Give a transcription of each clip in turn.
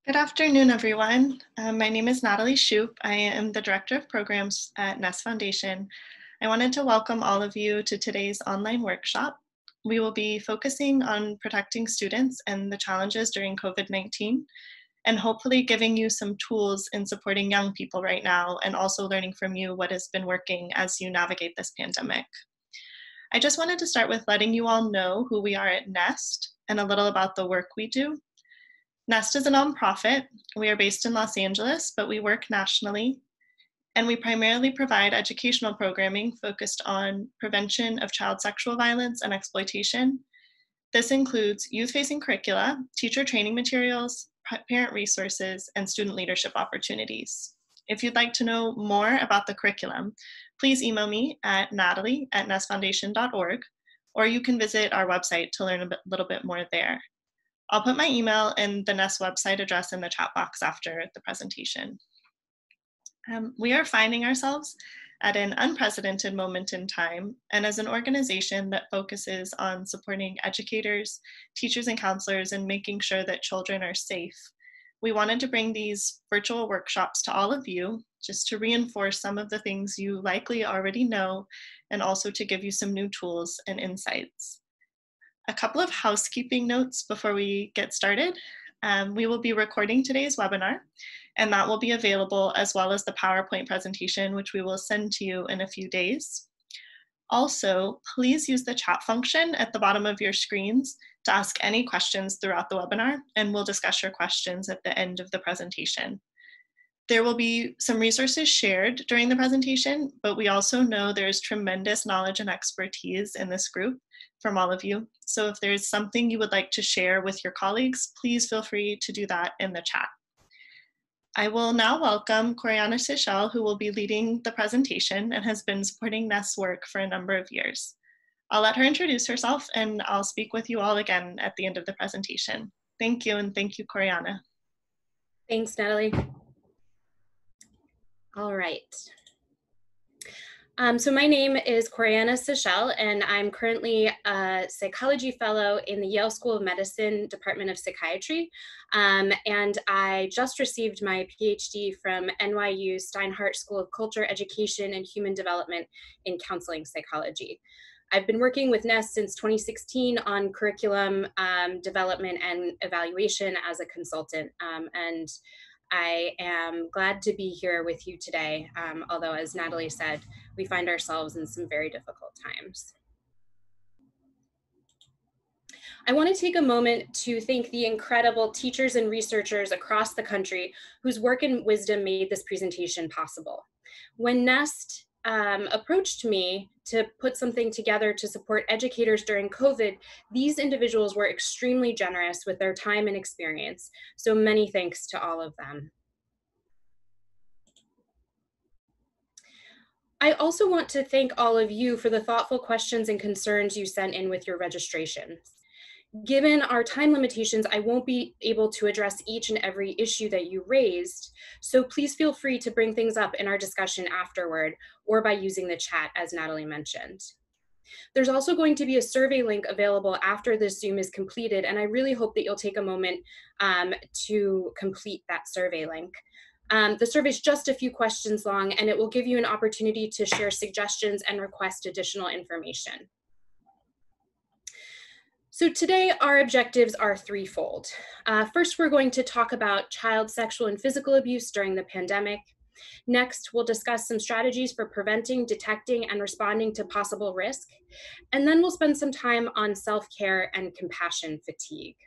Good afternoon, everyone. My name is Natalie Shoup. I am the Director of Programs at Nest Foundation. I wanted to welcome all of you to today's online workshop. We will be focusing on protecting students and the challenges during COVID-19, and hopefully giving you some tools in supporting young people right now, and also learning from you what has been working as you navigate this pandemic. I just wanted to start with letting you all know who we are at Nest and a little about the work we do. Nest is a nonprofit. We are based in Los Angeles, but we work nationally, and we primarily provide educational programming focused on prevention of child sexual violence and exploitation. This includes youth-facing curricula, teacher training materials, parent resources, and student leadership opportunities. If you'd like to know more about the curriculum, please email me at natalie@nestfoundation.org, or you can visit our website to learn a little bit more there. I'll put my email and the Nest website address in the chat box after the presentation. We are finding ourselves at an unprecedented moment in time, and as an organization that focuses on supporting educators, teachers, and counselors and making sure that children are safe, we wanted to bring these virtual workshops to all of you just to reinforce some of the things you likely already know, and also to give you some new tools and insights. A couple of housekeeping notes before we get started. We will be recording today's webinar, and that will be available as well as the PowerPoint presentation, which we will send to you in a few days. Also, please use the chat function at the bottom of your screens to ask any questions throughout the webinar, and we'll discuss your questions at the end of the presentation. There will be some resources shared during the presentation, but we also know there's tremendous knowledge and expertise in this group from all of you. So if there's something you would like to share with your colleagues, please feel free to do that in the chat. I will now welcome Corianna Sichel, who will be leading the presentation and has been supporting Nest's work for a number of years. I'll let her introduce herself, and I'll speak with you all again at the end of the presentation. Thank you, and thank you, Corianna. Thanks, Natalie. All right. So my name is Corianna Sichel, and I'm currently a psychology fellow in the Yale School of Medicine, Department of Psychiatry. And I just received my PhD from NYU Steinhardt School of Culture, Education, and Human Development in Counseling Psychology. I've been working with Nest since 2016 on curriculum development and evaluation as a consultant. And I am glad to be here with you today, although as Natalie said, we find ourselves in some very difficult times. I want to take a moment to thank the incredible teachers and researchers across the country whose work and wisdom made this presentation possible. When Nest approached me to put something together to support educators during COVID, these individuals were extremely generous with their time and experience. So many thanks to all of them. I also want to thank all of you for the thoughtful questions and concerns you sent in with your registrations. Given our time limitations, I won't be able to address each and every issue that you raised, so please feel free to bring things up in our discussion afterward or by using the chat, as Natalie mentioned. There's also going to be a survey link available after this Zoom is completed, and I really hope that you'll take a moment to complete that survey link. The survey is just a few questions long, and it will give you an opportunity to share suggestions and request additional information. So today, our objectives are threefold. First, we're going to talk about child sexual and physical abuse during the pandemic. Next, we'll discuss some strategies for preventing, detecting, and responding to possible risk. And then we'll spend some time on self-care and compassion fatigue.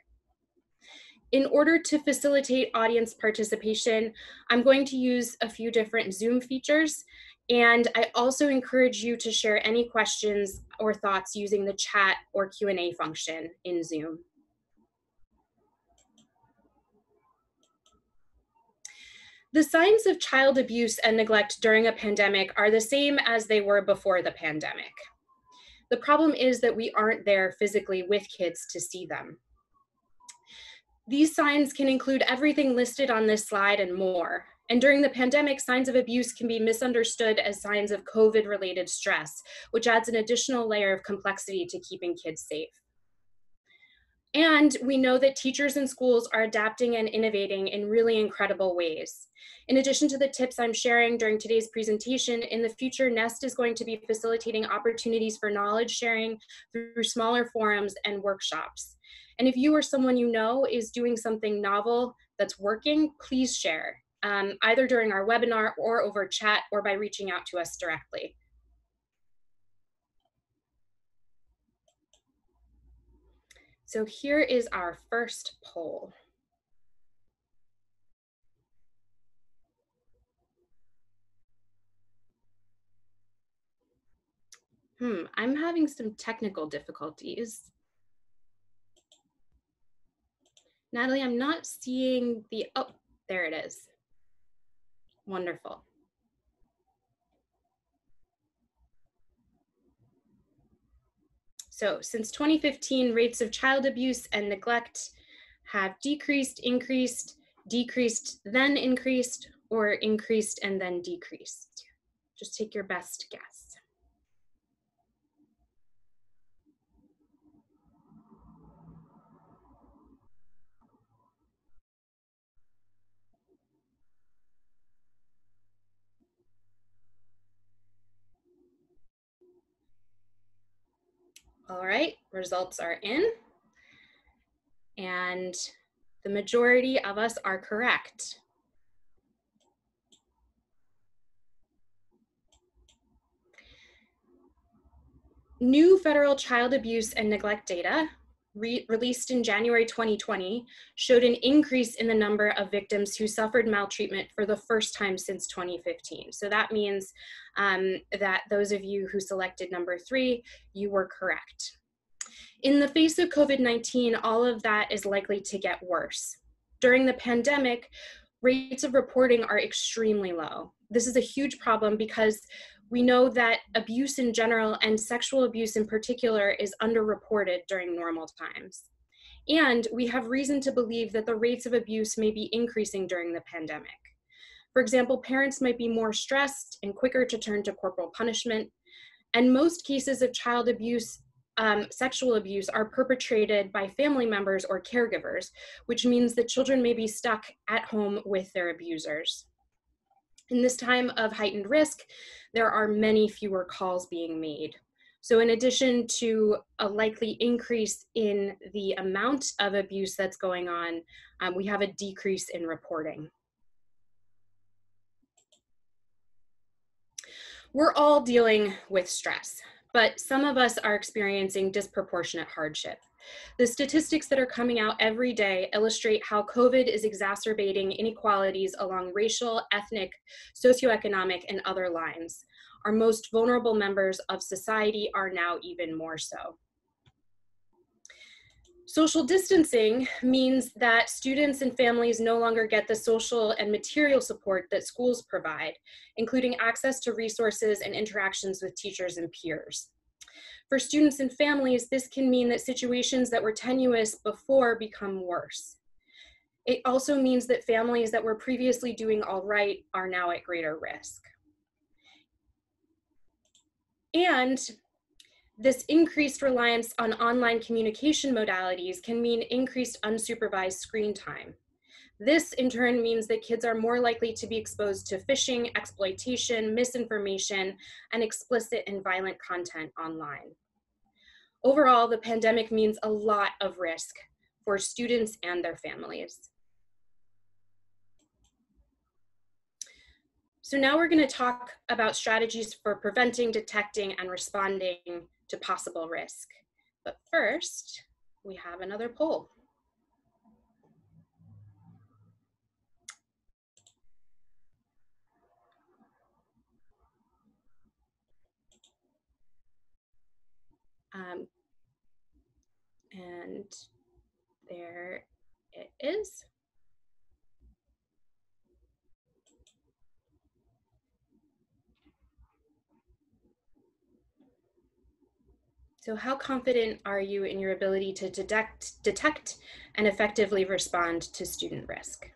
In order to facilitate audience participation, I'm going to use a few different Zoom features. And I also encourage you to share any questions or thoughts using the chat or Q&A function in Zoom. The signs of child abuse and neglect during a pandemic are the same as they were before the pandemic. The problem is that we aren't there physically with kids to see them. These signs can include everything listed on this slide and more. And during the pandemic, signs of abuse can be misunderstood as signs of COVID-related stress, which adds an additional layer of complexity to keeping kids safe. And we know that teachers and schools are adapting and innovating in really incredible ways. In addition to the tips I'm sharing during today's presentation, in the future, NEST is going to be facilitating opportunities for knowledge sharing through smaller forums and workshops. And if you or someone you know is doing something novel that's working, please share, either during our webinar or over chat or by reaching out to us directly. So here is our first poll. I'm having some technical difficulties. Natalie, I'm not seeing the, oh, there it is. Wonderful. So since 2015, rates of child abuse and neglect have decreased, increased, decreased, then increased, or increased and then decreased. Just take your best guess. All right, results are in. And the majority of us are correct. New federal child abuse and neglect data released in January 2020 showed an increase in the number of victims who suffered maltreatment for the first time since 2015. So that means that those of you who selected number 3, you were correct. In the face of COVID-19, all of that is likely to get worse. During the pandemic, rates of reporting are extremely low. This is a huge problem because we know that abuse in general and sexual abuse in particular is underreported during normal times. And we have reason to believe that the rates of abuse may be increasing during the pandemic. For example, parents might be more stressed and quicker to turn to corporal punishment. And most cases of child abuse, sexual abuse, are perpetrated by family members or caregivers, which means that children may be stuck at home with their abusers. In this time of heightened risk, there are many fewer calls being made. So in addition to a likely increase in the amount of abuse that's going on, we have a decrease in reporting. We're all dealing with stress, but some of us are experiencing disproportionate hardship. The statistics that are coming out every day illustrate how COVID is exacerbating inequalities along racial, ethnic, socioeconomic, and other lines. Our most vulnerable members of society are now even more so. Social distancing means that students and families no longer get the social and material support that schools provide, including access to resources and interactions with teachers and peers. For students and families, this can mean that situations that were tenuous before become worse. It also means that families that were previously doing all right are now at greater risk. And this increased reliance on online communication modalities can mean increased unsupervised screen time. This in turn means that kids are more likely to be exposed to phishing, exploitation, misinformation, and explicit and violent content online. Overall, the pandemic means a lot of risk for students and their families. So now we're going to talk about strategies for preventing, detecting, and responding to possible risk. But first, we have another poll. And there it is. So how confident are you in your ability to detect and effectively respond to student risk?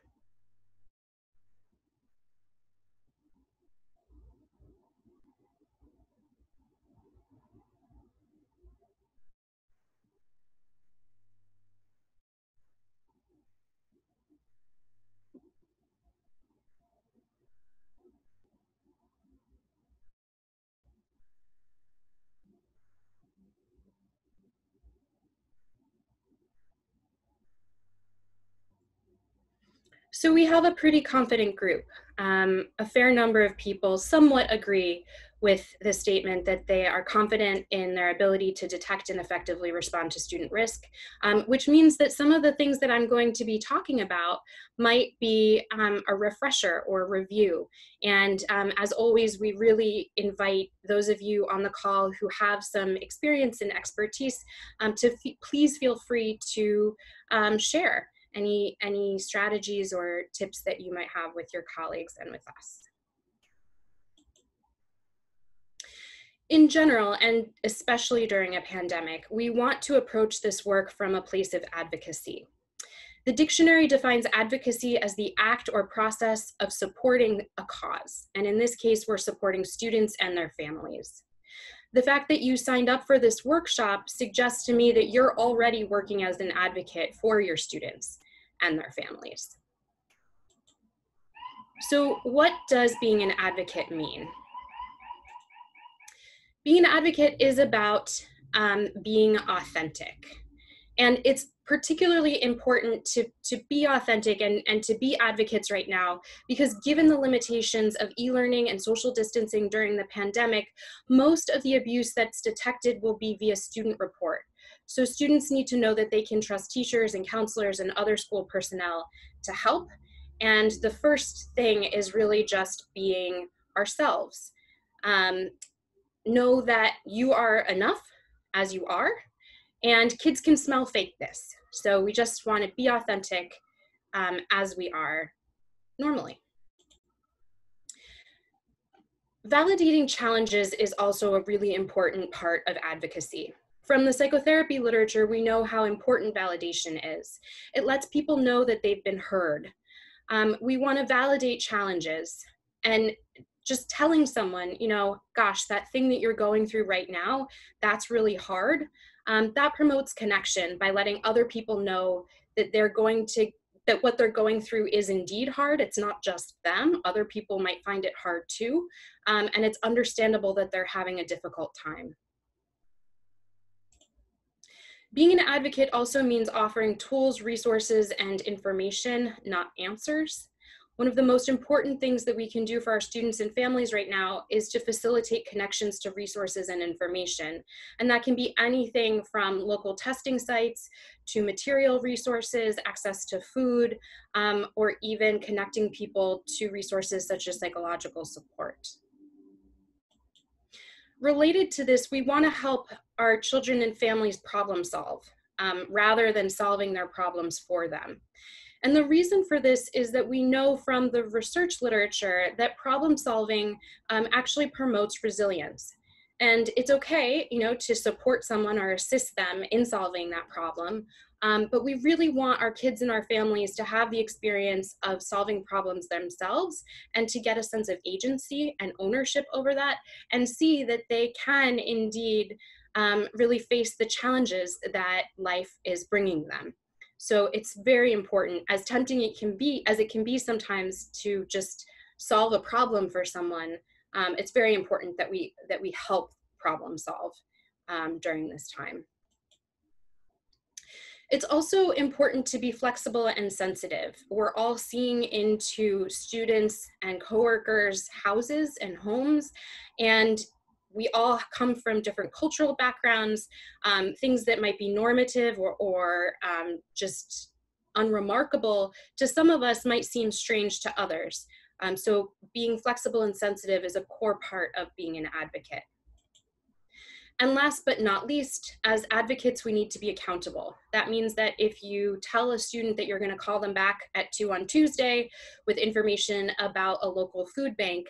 So we have a pretty confident group. A fair number of people somewhat agree with the statement that they are confident in their ability to detect and effectively respond to student risk, which means that some of the things that I'm going to be talking about might be a refresher or review. And as always, we really invite those of you on the call who have some experience and expertise to please feel free to share any strategies or tips that you might have with your colleagues and with us. In general, and especially during a pandemic, we want to approach this work from a place of advocacy. The dictionary defines advocacy as the act or process of supporting a cause. And in this case, we're supporting students and their families. The fact that you signed up for this workshop suggests to me that you're already working as an advocate for your students and their families. So what does being an advocate mean? Being an advocate is about being authentic. And it's particularly important to be authentic and to be advocates right now, because given the limitations of e-learning and social distancing during the pandemic, most of the abuse that's detected will be via student report. So students need to know that they can trust teachers and counselors and other school personnel to help. And the first thing is really just being ourselves. Know that you are enough as you are, and kids can smell fakeness. So we just want to be authentic as we are normally. Validating challenges is also a really important part of advocacy. From the psychotherapy literature, we know how important validation is. It lets people know that they've been heard. We want to validate challenges, and just telling someone, you know, gosh, that thing that you're going through right now, that's really hard. That promotes connection by letting other people know that that what they're going through is indeed hard. It's not just them. Other people might find it hard too. And it's understandable that they're having a difficult time. Being an advocate also means offering tools, resources, and information, not answers. One of the most important things that we can do for our students and families right now is to facilitate connections to resources and information. And that can be anything from local testing sites to material resources, access to food, or even connecting people to resources such as psychological support. Related to this, we want to help our children and families problem solve rather than solving their problems for them. And the reason for this is that we know from the research literature that problem solving actually promotes resilience. And it's okay, you know, to support someone or assist them in solving that problem. But we really want our kids and our families to have the experience of solving problems themselves and to get a sense of agency and ownership over that and see that they can indeed really face the challenges that life is bringing them. So it's very important, as tempting as it can be sometimes to just solve a problem for someone. It's very important that we help problem solve during this time. It's also important to be flexible and sensitive. We're all seeing into students and coworkers' houses and homes, and we all come from different cultural backgrounds. Things that might be normative or just unremarkable to some of us might seem strange to others. So being flexible and sensitive is a core part of being an advocate. And last but not least, as advocates, we need to be accountable. That means that if you tell a student that you're going to call them back at 2 on Tuesday with information about a local food bank,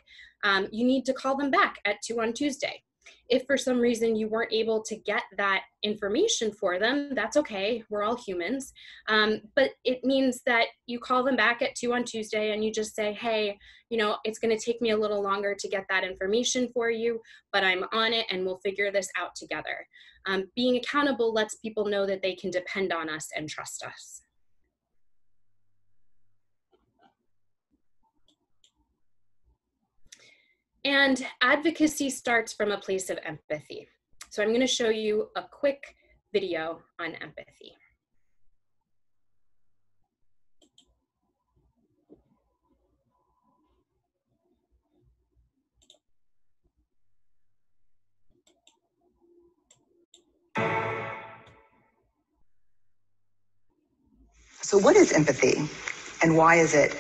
you need to call them back at 2 on Tuesday. If for some reason you weren't able to get that information for them, that's okay, we're all humans. But it means that you call them back at 2 on Tuesday and you just say, hey, you know, it's gonna take me a little longer to get that information for you, but I'm on it and we'll figure this out together. Being accountable lets people know that they can depend on us and trust us. And advocacy starts from a place of empathy. So I'm going to show you a quick video on empathy. So what is empathy, and why is it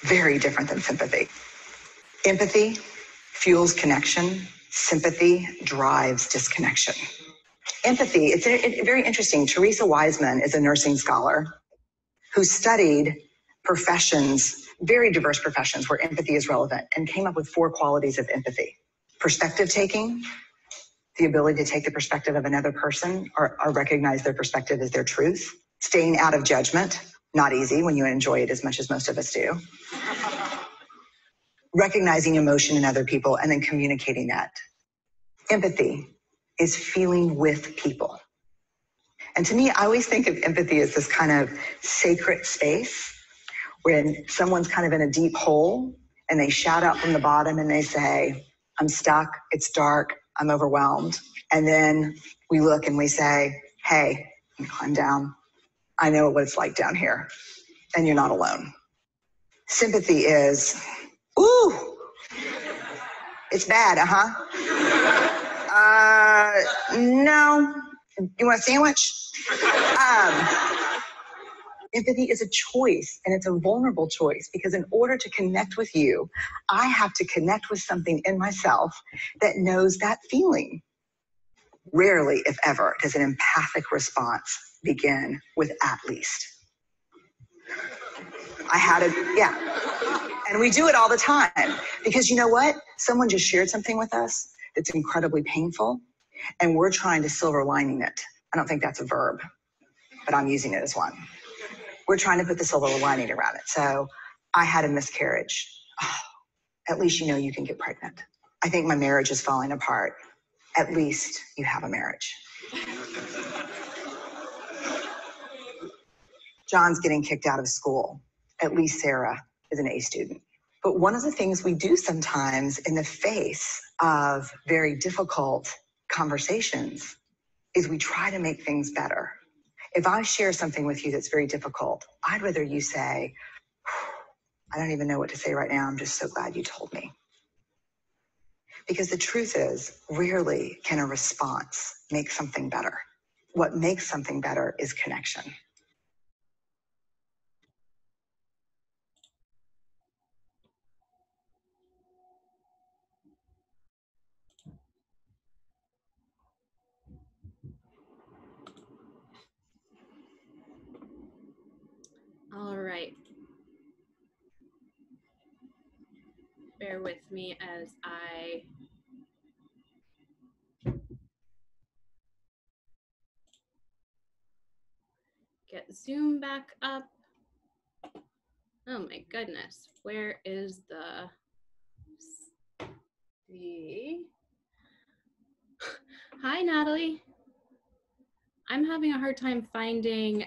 very different than sympathy? Empathy fuels connection. Sympathy drives disconnection. Empathy, it's very interesting. Teresa Wiseman is a nursing scholar who studied professions, very diverse professions where empathy is relevant, and came up with 4 qualities of empathy. Perspective taking, the ability to take the perspective of another person or recognize their perspective as their truth. Staying out of judgment, not easy when you enjoy it as much as most of us do. Recognizing emotion in other people and then communicating that. Empathy is feeling with people. And to me, I always think of empathy as this kind of sacred space when someone's kind of in a deep hole and they shout out from the bottom and they say, I'm stuck, it's dark, I'm overwhelmed. And then we look and we say, hey, you climb down. I know what it's like down here, and you're not alone. Sympathy is, ooh, it's bad, no, you want a sandwich? Empathy is a choice, and it's a vulnerable choice, because in order to connect with you, I have to connect with something in myself that knows that feeling. Rarely, if ever, does an empathic response begin with at least. And we do it all the time, because you know what? Someone just shared something with us that's incredibly painful, and we're trying to silver lining it. I don't think that's a verb, but I'm using it as one. We're trying to put the silver lining around it. So I had a miscarriage. Oh, at least you know you can get pregnant. I think my marriage is falling apart. At least you have a marriage. John's getting kicked out of school. At least Sarah is an A student. But one of the things we do sometimes in the face of very difficult conversations is we try to make things better. If I share something with you that's very difficult, I'd rather you say, I don't even know what to say right now. I'm just so glad you told me. Because the truth is, rarely can a response make something better. What makes something better is connection. All right. Bear with me as I get Zoom back up. Oh my goodness, where is the Hi, Natalie. I'm having a hard time finding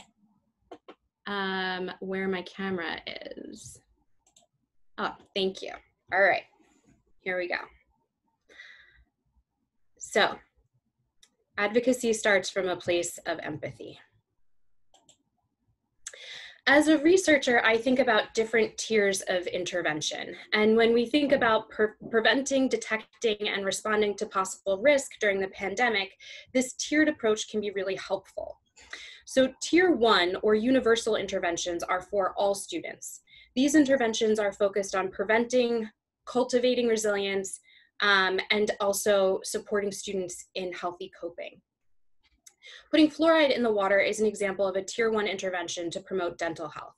where my camera is. Oh, thank you. All right, here we go. So, advocacy starts from a place of empathy. As a researcher, I think about different tiers of intervention. And when we think about preventing, detecting, and responding to possible risk during the pandemic, this tiered approach can be really helpful. So tier 1, or universal interventions, are for all students. These interventions are focused on preventing, cultivating resilience, and also supporting students in healthy coping. Putting fluoride in the water is an example of a tier 1 intervention to promote dental health.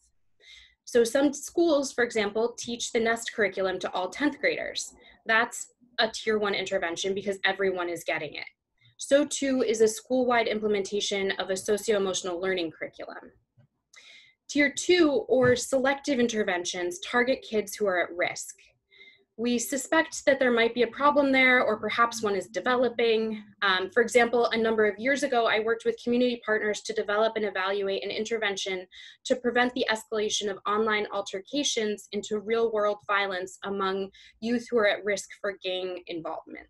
So some schools, for example, teach the NEST curriculum to all 10th graders. That's a tier 1 intervention because everyone is getting it. So too is a school-wide implementation of a socio-emotional learning curriculum. Tier 2, or selective interventions, target kids who are at risk. We suspect that there might be a problem there, or perhaps one is developing. For example, a number of years ago, I worked with community partners to develop and evaluate an intervention to prevent the escalation of online altercations into real-world violence among youth who are at risk for gang involvement.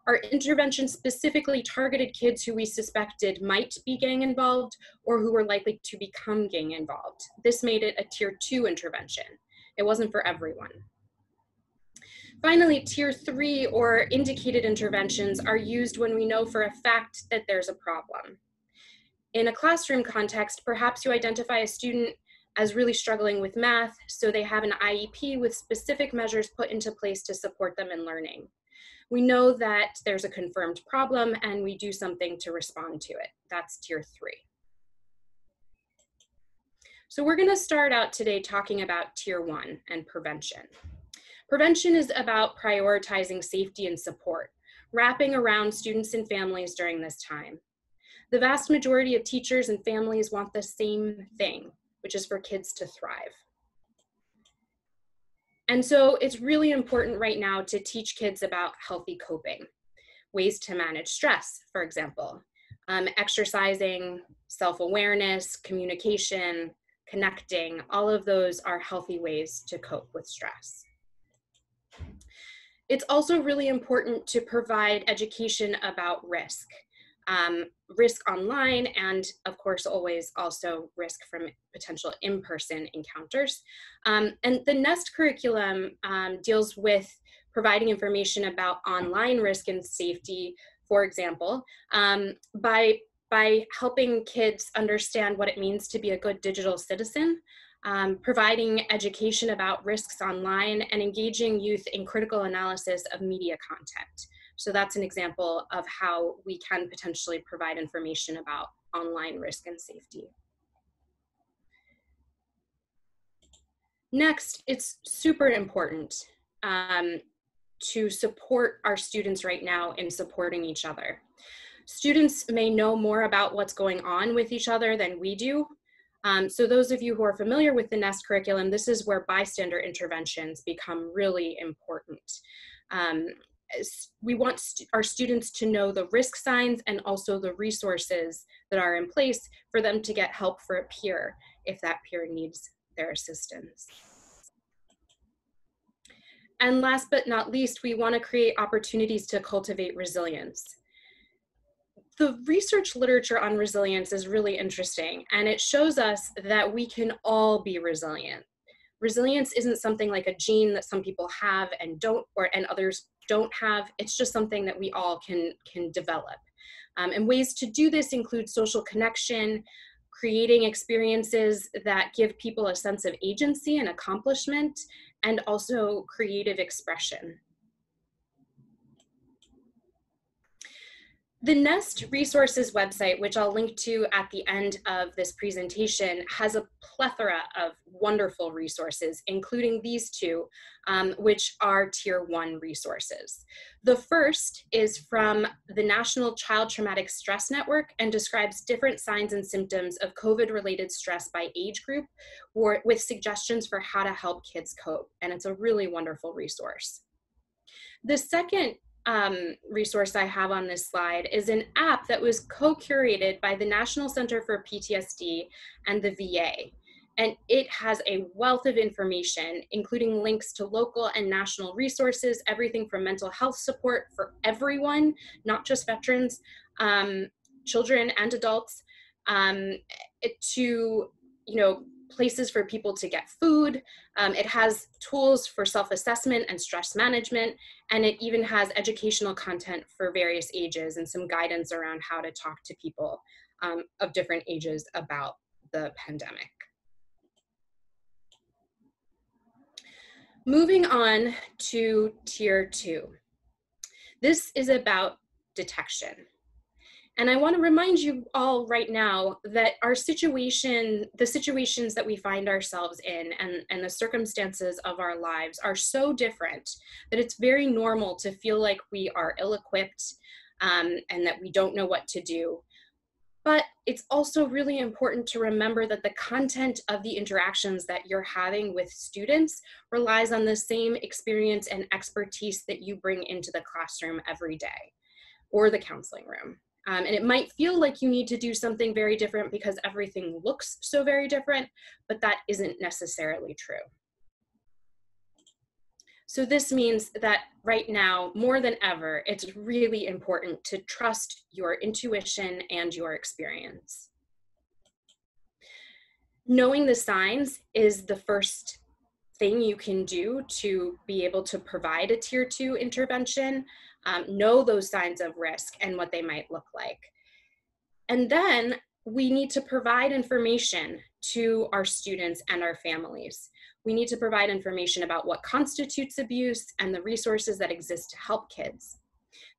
Our intervention specifically targeted kids who we suspected might be gang involved or who were likely to become gang involved. This made it a tier 2 intervention. It wasn't for everyone. Finally, tier 3, or indicated interventions, are used when we know for a fact that there's a problem. In a classroom context, perhaps you identify a student as really struggling with math, so they have an IEP with specific measures put into place to support them in learning. We know that there's a confirmed problem and we do something to respond to it. That's tier 3. So we're going to start out today talking about tier 1 and prevention. Prevention is about prioritizing safety and support, wrapping around students and families during this time. The vast majority of teachers and families want the same thing, which is for kids to thrive. And so it's really important right now to teach kids about healthy coping, ways to manage stress, for example, exercising, self-awareness, communication, connecting. All of those are healthy ways to cope with stress. It's also really important to provide education about risk. Risk online, and of course, always also risk from potential in-person encounters. And the NEST curriculum deals with providing information about online risk and safety, for example, by helping kids understand what it means to be a good digital citizen, providing education about risks online, and engaging youth in critical analysis of media content. So that's an example of how we can potentially provide information about online risk and safety. Next, it's super important to support our students right now in supporting each other. Students may know more about what's going on with each other than we do. So those of you who are familiar with the NEST curriculum, this is where bystander interventions become really important. We want our students to know the risk signs and also the resources that are in place for them to get help for a peer if that peer needs their assistance. And last but not least, we want to create opportunities to cultivate resilience. The research literature on resilience is really interesting, and it shows us that we can all be resilient. Resilience isn't something like a gene that some people have and don't, and others don't have. It's just something that we all can develop. And ways to do this include social connection, creating experiences that give people a sense of agency and accomplishment, and also creative expression. The NEST resources website, which I'll link to at the end of this presentation, has a plethora of wonderful resources, including these two, which are tier 1 resources. The first is from the National Child Traumatic Stress Network and describes different signs and symptoms of COVID-related stress by age group, with suggestions for how to help kids cope. And it's a really wonderful resource. The second resource I have on this slide is an app that was co-curated by the National Center for PTSD and the VA. And it has a wealth of information, including links to local and national resources, everything from mental health support for everyone, not just veterans, children and adults, to, places for people to get food. It has tools for self-assessment and stress management, and it even has educational content for various ages and some guidance around how to talk to people of different ages about the pandemic. Moving on to tier 2. This is about detection. And I want to remind you all right now that our situation, the situations that we find ourselves in and the circumstances of our lives are so different that it's very normal to feel like we are ill-equipped and that we don't know what to do. But it's also really important to remember that the content of the interactions that you're having with students relies on the same experience and expertise that you bring into the classroom every day or the counseling room. And it might feel like you need to do something very different because everything looks so very different, but that isn't necessarily true. So this means that right now, more than ever, it's really important to trust your intuition and your experience. Knowing the signs is the first thing you can do to be able to provide a tier 2 intervention. Know those signs of risk and what they might look like. And then we need to provide information to our students and our families. We need to provide information about what constitutes abuse and the resources that exist to help kids.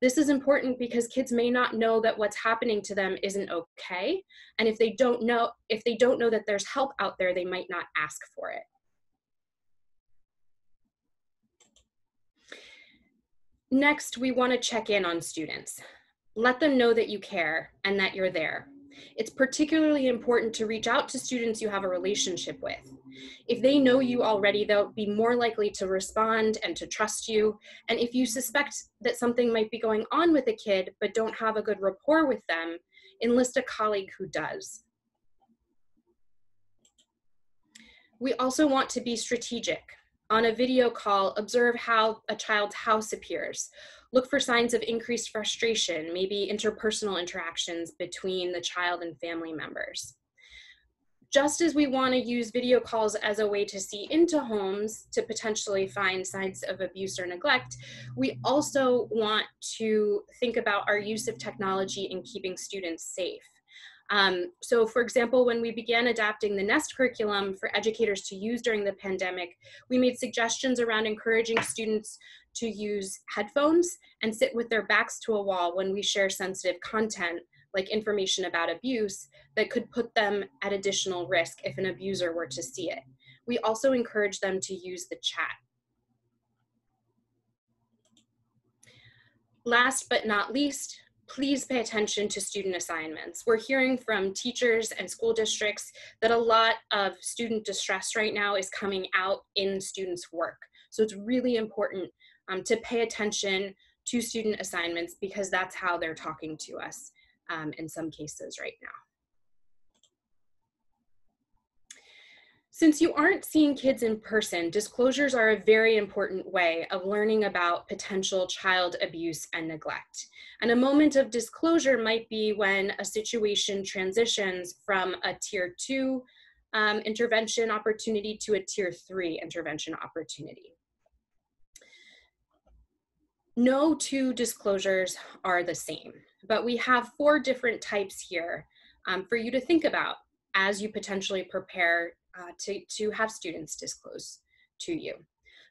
This is important because kids may not know that what's happening to them isn't okay. And if they don't know that there's help out there, they might not ask for it. Next, we want to check in on students. Let them know that you care and that you're there. It's particularly important to reach out to students you have a relationship with. If they know you already, they'll be more likely to respond and to trust you. And if you suspect that something might be going on with a kid but don't have a good rapport with them, enlist a colleague who does. We also want to be strategic. On a video call, observe how a child's house appears. Look for signs of increased frustration, maybe interpersonal interactions between the child and family members. Just as we want to use video calls as a way to see into homes to potentially find signs of abuse or neglect, we also want to think about our use of technology in keeping students safe. So for example, when we began adapting the NEST curriculum for educators to use during the pandemic, we made suggestions around encouraging students to use headphones and sit with their backs to a wall when we share sensitive content, like information about abuse, that could put them at additional risk if an abuser were to see it. We also encourage them to use the chat. Last but not least, please pay attention to student assignments. We're hearing from teachers and school districts that a lot of student distress right now is coming out in students' work. So it's really important to pay attention to student assignments because that's how they're talking to us in some cases right now. Since you aren't seeing kids in person, disclosures are a very important way of learning about potential child abuse and neglect. And a moment of disclosure might be when a situation transitions from a tier 2 intervention opportunity to a tier 3 intervention opportunity. No two disclosures are the same, but we have 4 different types here for you to think about as you potentially prepare to have students disclose to you.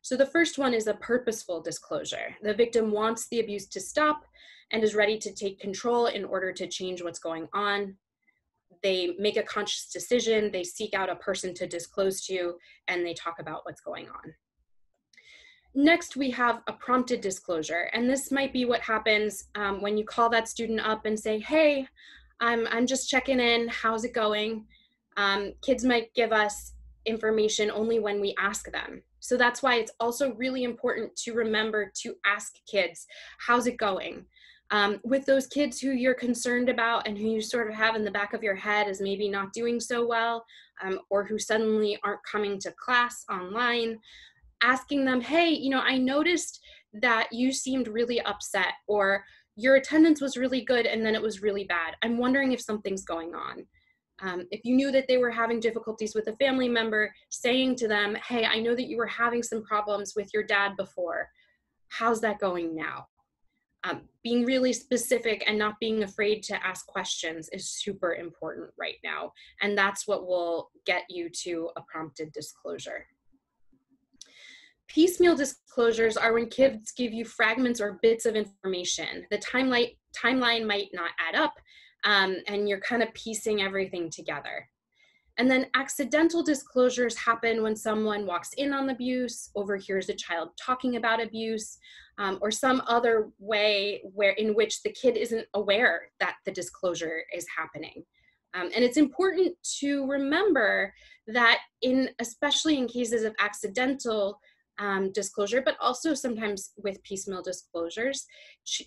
So the first one is a purposeful disclosure. The victim wants the abuse to stop and is ready to take control in order to change what's going on. They make a conscious decision, they seek out a person to disclose to, and they talk about what's going on. Next, we have a prompted disclosure, and this might be what happens when you call that student up and say, hey, I'm just checking in, how's it going? Kids might give us information only when we ask them. So that's why it's also really important to remember to ask kids, how's it going? With those kids who you're concerned about and who you sort of have in the back of your head as maybe not doing so well, or who suddenly aren't coming to class online, asking them, hey, I noticed that you seemed really upset, or your attendance was really good and then it was really bad. I'm wondering if something's going on. If you knew that they were having difficulties with a family member, saying to them, hey, I know that you were having some problems with your dad before. How's that going now? Being really specific and not being afraid to ask questions is super important right now. And that's what will get you to a prompted disclosure. Piecemeal disclosures are when kids give you fragments or bits of information. The timeline might not add up, and you're kind of piecing everything together. And then accidental disclosures happen when someone walks in on abuse, overhears a child talking about abuse, or some other way in which the kid isn't aware that the disclosure is happening. And it's important to remember that especially in cases of accidental disclosure, but also sometimes with piecemeal disclosures,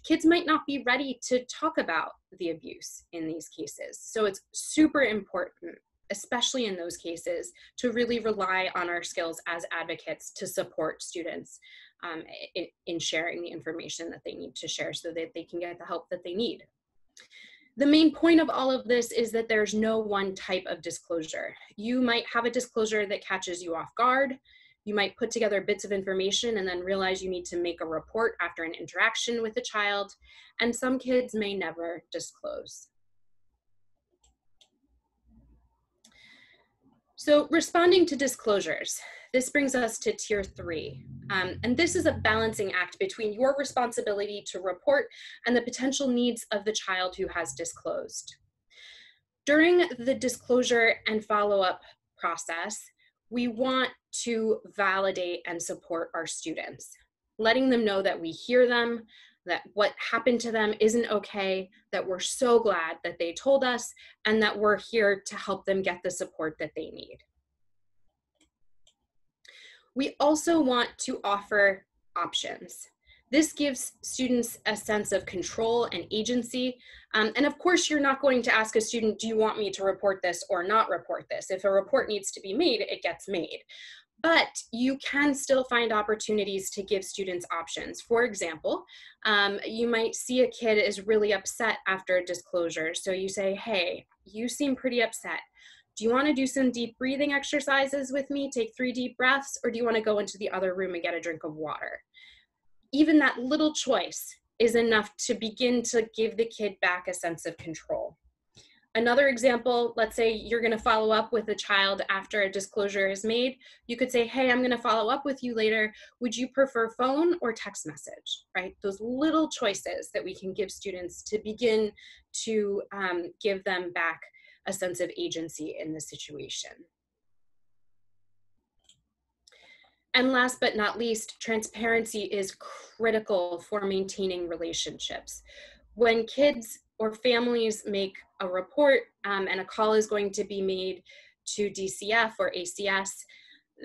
kids might not be ready to talk about the abuse in these cases. So it's super important, especially in those cases, to really rely on our skills as advocates to support students in sharing the information that they need to share so that they can get the help that they need. The main point of all of this is that there's no one type of disclosure. You might have a disclosure that catches you off guard. You might put together bits of information and then realize you need to make a report after an interaction with a child, and some kids may never disclose. So responding to disclosures, this brings us to tier 3. And this is a balancing act between your responsibility to report and the potential needs of the child who has disclosed. During the disclosure and follow-up process, we want to validate and support our students, letting them know that we hear them, that what happened to them isn't okay, that we're so glad that they told us, and that we're here to help them get the support that they need. We also want to offer options. This gives students a sense of control and agency. And of course, you're not going to ask a student, do you want me to report this or not report this? If a report needs to be made, it gets made. But you can still find opportunities to give students options. For example, you might see a kid is really upset after a disclosure. So you say, hey, you seem pretty upset. Do you want to do some deep breathing exercises with me? Take 3 deep breaths, or do you want to go into the other room and get a drink of water? Even that little choice is enough to begin to give the kid back a sense of control. Another example, let's say you're going to follow up with a child after a disclosure is made. You could say, hey, I'm going to follow up with you later. Would you prefer phone or text message, right? Those little choices that we can give students to begin to give them back a sense of agency in the situation. And last but not least, transparency is critical for maintaining relationships. When kids or families make a report and a call is going to be made to DCF or ACS,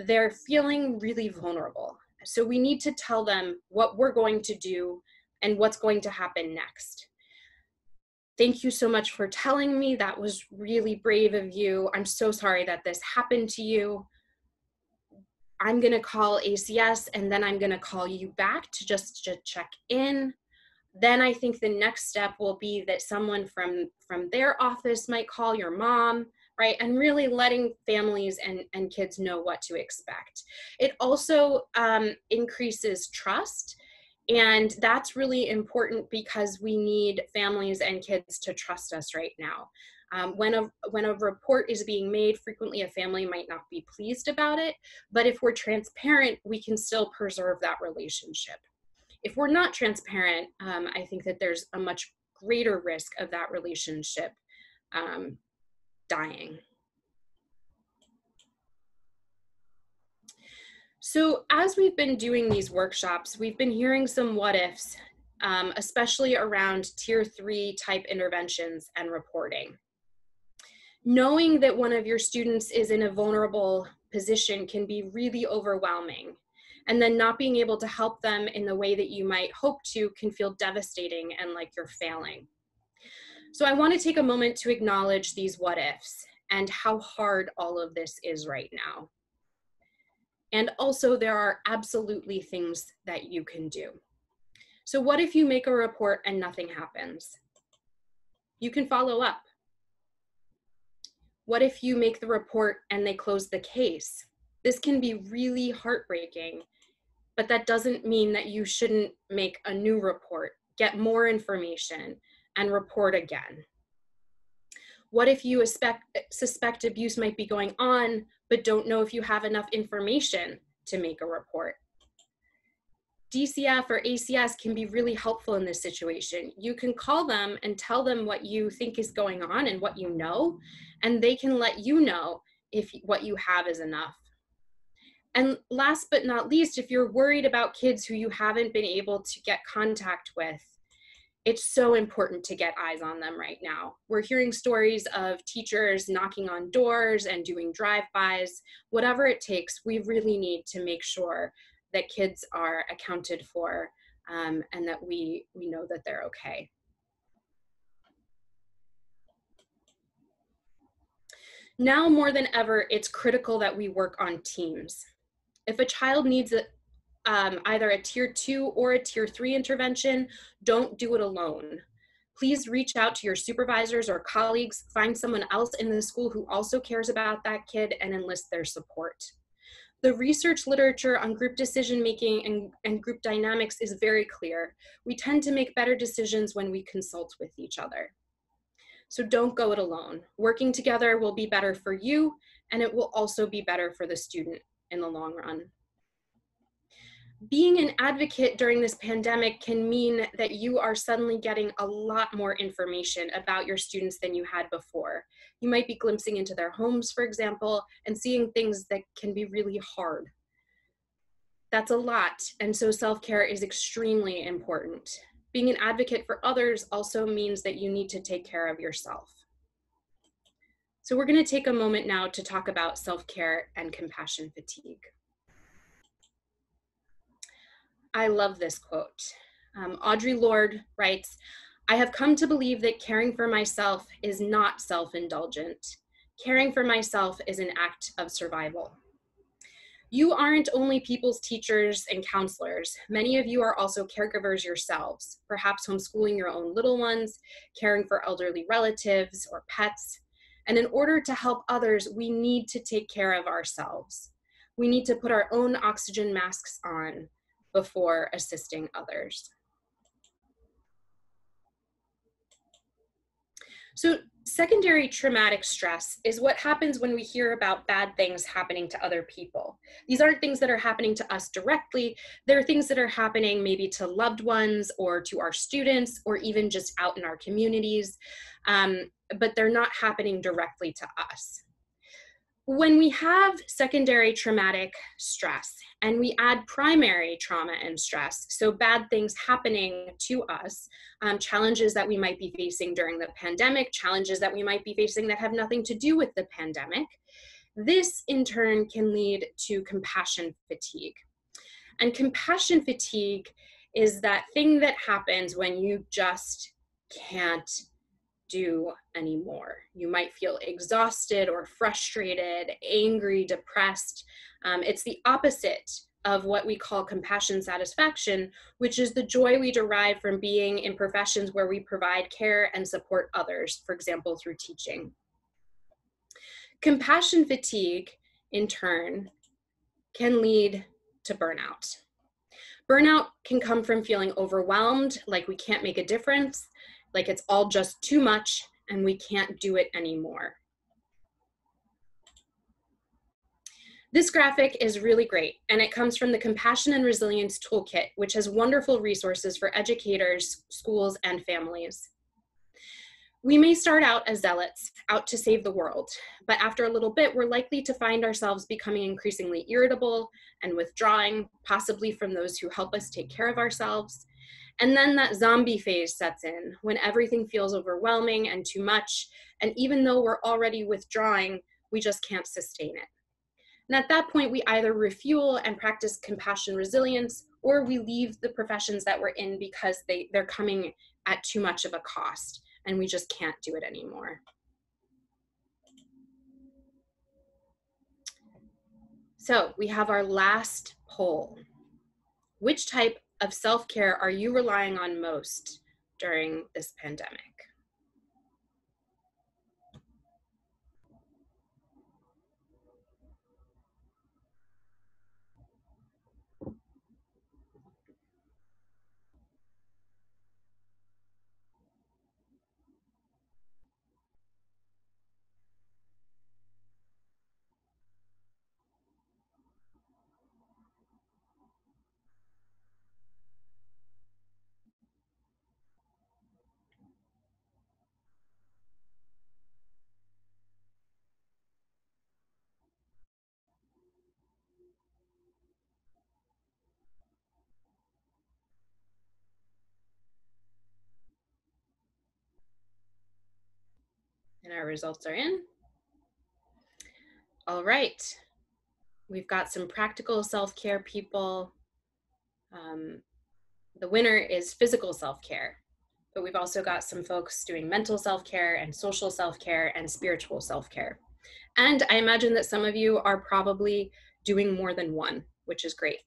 they're feeling really vulnerable. So we need to tell them what we're going to do and what's going to happen next. Thank you so much for telling me. That was really brave of you. I'm so sorry that this happened to you. I'm going to call ACS and then I'm going to call you back to just check in. Then I think the next step will be that someone from their office might call your mom, right? And really letting families and kids know what to expect. It also increases trust. And that's really important because we need families and kids to trust us right now. When a report is being made, frequently a family might not be pleased about it, but if we're transparent, we can still preserve that relationship. If we're not transparent, I think that there's a much greater risk of that relationship dying. So as we've been doing these workshops, we've been hearing some what ifs, especially around tier 3 type interventions and reporting. Knowing that one of your students is in a vulnerable position can be really overwhelming. And then not being able to help them in the way that you might hope to can feel devastating and like you're failing. So I want to take a moment to acknowledge these what ifs and how hard all of this is right now. And also there are absolutely things that you can do. So what if you make a report and nothing happens? You can follow up. What if you make the report and they close the case? This can be really heartbreaking, but that doesn't mean that you shouldn't make a new report, get more information, and report again. What if you suspect abuse might be going on, but don't know if you have enough information to make a report? DCF or ACS can be really helpful in this situation. You can call them and tell them what you think is going on and what you know, and they can let you know if what you have is enough. And last but not least, if you're worried about kids who you haven't been able to get contact with, it's so important to get eyes on them right now. We're hearing stories of teachers knocking on doors and doing drive-bys. Whatever it takes, we really need to make sure that kids are accounted for and that we know that they're okay. Now more than ever, it's critical that we work on teams. If a child needs either a tier 2 or a tier 3 intervention, don't do it alone. Please reach out to your supervisors or colleagues, find someone else in the school who also cares about that kid and enlist their support. The research literature on group decision-making and group dynamics is very clear. We tend to make better decisions when we consult with each other. So don't go it alone. Working together will be better for you, and it will also be better for the student in the long run. Being an advocate during this pandemic can mean that you are suddenly getting a lot more information about your students than you had before. You might be glimpsing into their homes, for example, and seeing things that can be really hard. That's a lot, and so self-care is extremely important. Being an advocate for others also means that you need to take care of yourself. So we're going to take a moment now to talk about self-care and compassion fatigue. I love this quote. Audre Lorde writes, "I have come to believe that caring for myself is not self-indulgent. Caring for myself is an act of survival." You aren't only people's teachers and counselors. Many of you are also caregivers yourselves, perhaps homeschooling your own little ones, caring for elderly relatives or pets. And in order to help others, we need to take care of ourselves. We need to put our own oxygen masks on before assisting others. So secondary traumatic stress is what happens when we hear about bad things happening to other people. These aren't things that are happening to us directly. They're things that are happening maybe to loved ones or to our students or even just out in our communities, but they're not happening directly to us. When we have secondary traumatic stress and we add primary trauma and stress, so bad things happening to us, challenges that we might be facing during the pandemic, challenges that we might be facing that have nothing to do with the pandemic, this in turn can lead to compassion fatigue. And compassion fatigue is that thing that happens when you just can't do anymore. You might feel exhausted or frustrated, angry, depressed. It's the opposite of what we call compassion satisfaction, which is the joy we derive from being in professions where we provide care and support others, for example, through teaching. Compassion fatigue, in turn, can lead to burnout. Burnout can come from feeling overwhelmed, like we can't make a difference, like it's all just too much and we can't do it anymore. This graphic is really great, and it comes from the Compassion and Resilience Toolkit, which has wonderful resources for educators, schools, and families. We may start out as zealots, out to save the world, but after a little bit, we're likely to find ourselves becoming increasingly irritable and withdrawing, possibly from those who help us take care of ourselves. And then that zombie phase sets in, when everything feels overwhelming and too much, and even though we're already withdrawing, we just can't sustain it. And at that point, we either refuel and practice compassion resilience, or we leave the professions that we're in because they're coming at too much of a cost, and we just can't do it anymore. So we have our last poll. Which type of self-care are you relying on most during this pandemic? And our results are in. All right. We've got some practical self-care people. The winner is physical self-care, but we've also got some folks doing mental self-care and social self-care and spiritual self-care. And I imagine that some of you are probably doing more than one, which is great.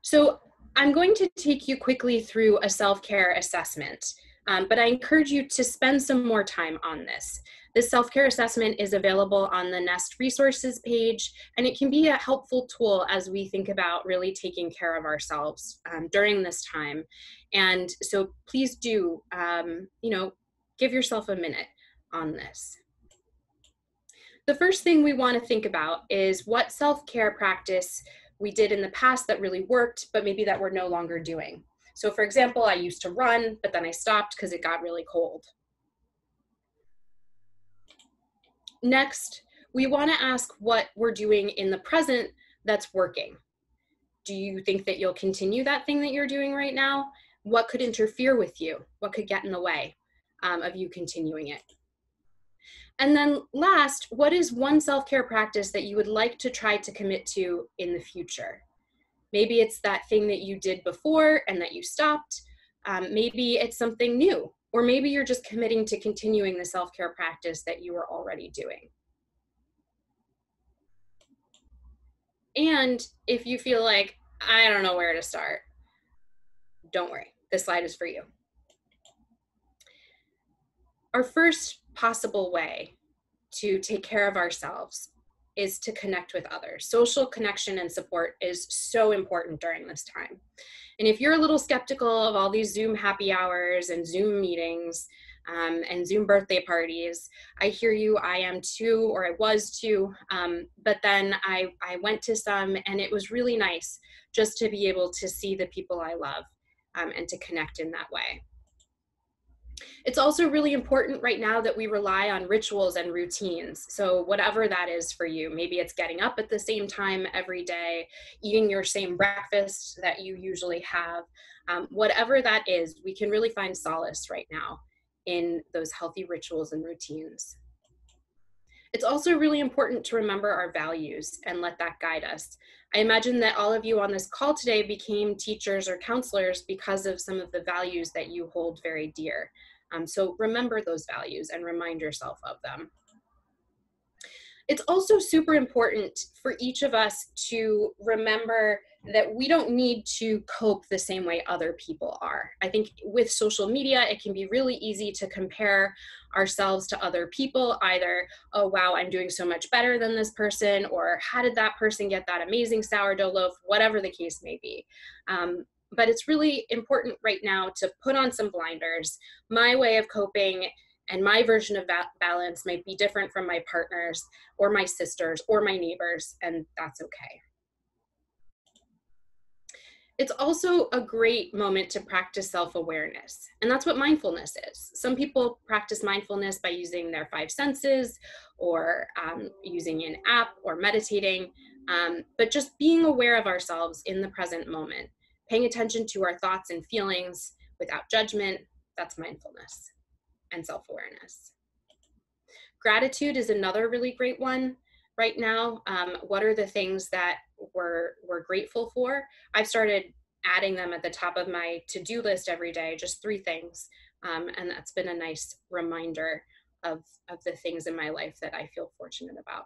So I'm going to take you quickly through a self-care assessment. But I encourage you to spend some more time on this. This self-care assessment is available on the NEST resources page, and it can be a helpful tool as we think about really taking care of ourselves during this time. And so please do, give yourself a minute on this. The first thing we want to think about is what self-care practice we did in the past that really worked, but maybe that we're no longer doing. So for example, I used to run, but then I stopped because it got really cold. Next, we want to ask what we're doing in the present that's working. Do you think that you'll continue that thing that you're doing right now? What could interfere with you? What could get in the way of you continuing it? And then last, what is one self-care practice that you would like to try to commit to in the future? Maybe it's that thing that you did before and that you stopped. Maybe it's something new, or maybe you're just committing to continuing the self-care practice that you were already doing. And if you feel like, I don't know where to start, don't worry, this slide is for you. Our first possible way to take care of ourselves is to connect with others. Social connection and support is so important during this time. And if you're a little skeptical of all these Zoom happy hours and Zoom meetings and Zoom birthday parties, I hear you, I am too, or I was too, but then I went to some and it was really nice just to be able to see the people I love and to connect in that way. It's also really important right now that we rely on rituals and routines. So whatever that is for you, maybe it's getting up at the same time every day, eating your same breakfast that you usually have. Whatever that is, we can really find solace right now in those healthy rituals and routines. It's also really important to remember our values and let that guide us. I imagine that all of you on this call today became teachers or counselors because of some of the values that you hold very dear. So remember those values and remind yourself of them. It's also super important for each of us to remember that we don't need to cope the same way other people are. I think with social media, it can be really easy to compare ourselves to other people, either, oh, wow, I'm doing so much better than this person, or how did that person get that amazing sourdough loaf, whatever the case may be. But it's really important right now to put on some blinders. My way of coping and my version of that balance might be different from my partner's or my sister's or my neighbor's, and that's okay. It's also a great moment to practice self-awareness, and that's what mindfulness is. Some people practice mindfulness by using their 5 senses or using an app or meditating, but just being aware of ourselves in the present moment, paying attention to our thoughts and feelings without judgment, that's mindfulness and self-awareness. Gratitude is another really great one right now. What are the things that we're grateful for? I've started adding them at the top of my to-do list every day, just 3 things. And that's been a nice reminder of the things in my life that I feel fortunate about.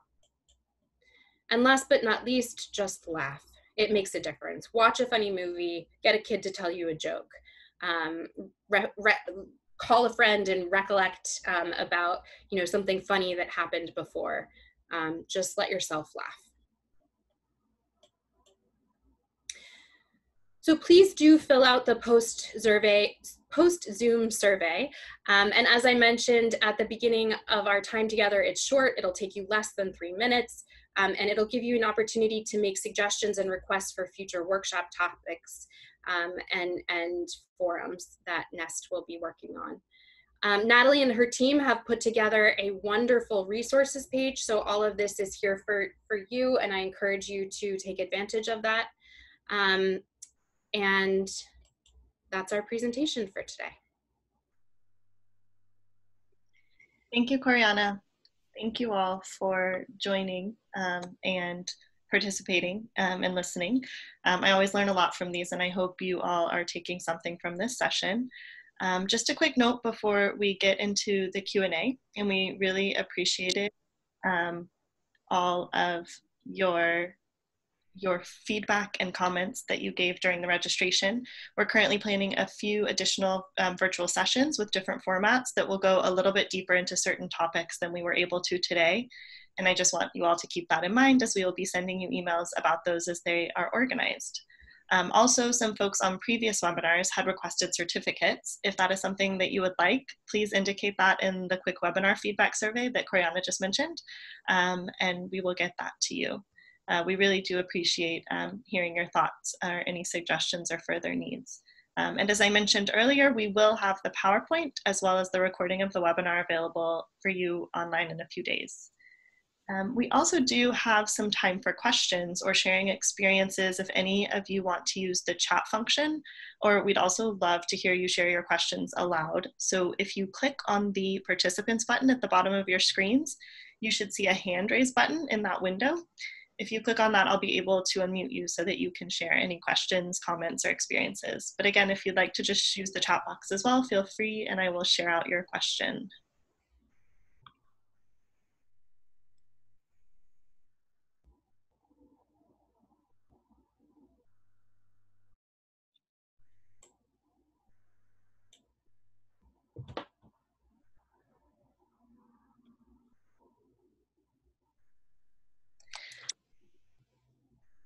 And last but not least, just laugh. It makes a difference. Watch a funny movie, get a kid to tell you a joke. Call a friend and recollect about something funny that happened before. Just let yourself laugh. So please do fill out the post-Zoom survey. And as I mentioned at the beginning of our time together, it's short. It'll take you less than 3 minutes. And it'll give you an opportunity to make suggestions and requests for future workshop topics and forums that NEST will be working on. Natalie and her team have put together a wonderful resources page. So all of this is here for you, and I encourage you to take advantage of that. And that's our presentation for today. Thank you, Corianna. Thank you all for joining and participating and listening. I always learn a lot from these, and I hope you all are taking something from this session. Just a quick note before we get into the Q&A, and we really appreciated all of your your feedback and comments that you gave during the registration. We're currently planning a few additional virtual sessions with different formats that will go a little bit deeper into certain topics than we were able to today. And I just want you all to keep that in mind, as we will be sending you emails about those as they are organized. Also, some folks on previous webinars had requested certificates. If that is something that you would like, please indicate that in the quick webinar feedback survey that Corianna just mentioned, and we will get that to you. We really do appreciate hearing your thoughts or any suggestions or further needs. And as I mentioned earlier, we will have the PowerPoint as well as the recording of the webinar available for you online in a few days. We also do have some time for questions or sharing experiences if any of you want to use the chat function, or we'd also love to hear you share your questions aloud. So if you click on the participants button at the bottom of your screens, you should see a hand raise button in that window. If you click on that, I'll be able to unmute you so that you can share any questions, comments, or experiences. But again, if you'd like to just use the chat box as well, feel free and I will share out your question.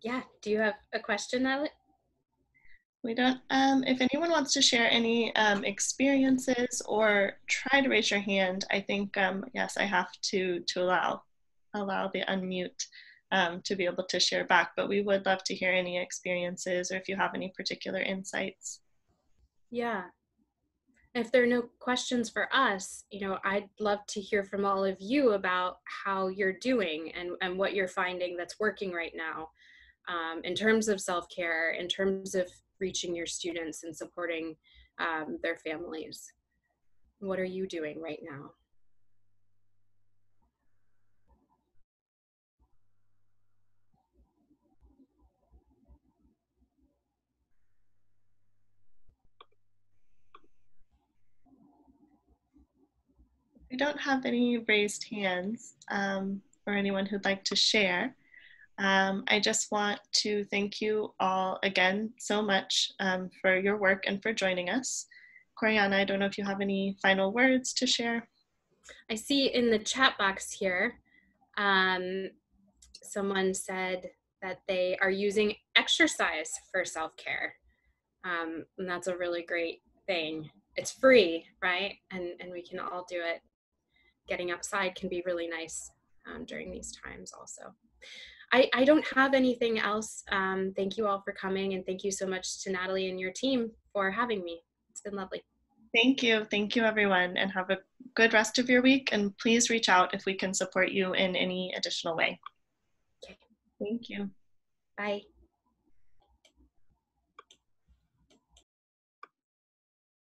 Yeah, do you have a question, Natalie? We don't, if anyone wants to share any experiences or try to raise your hand, I think, yes, I have to allow the unmute to be able to share back, but we would love to hear any experiences or if you have any particular insights. Yeah. If there are no questions for us, I'd love to hear from all of you about how you're doing and what you're finding that's working right now in terms of self-care, in terms of reaching your students and supporting their families. What are you doing right now? We don't have any raised hands or anyone who'd like to share. I just want to thank you all again so much for your work and for joining us. Corianna, I don't know if you have any final words to share. I see in the chat box here, someone said that they are using exercise for self-care. And that's a really great thing. It's free, right? And we can all do it. Getting outside can be really nice during these times also. I don't have anything else. Thank you all for coming, and thank you so much to Natalie and your team for having me. It's been lovely. Thank you. Thank you, everyone, and have a good rest of your week. And please reach out if we can support you in any additional way. Okay. Thank you. Bye.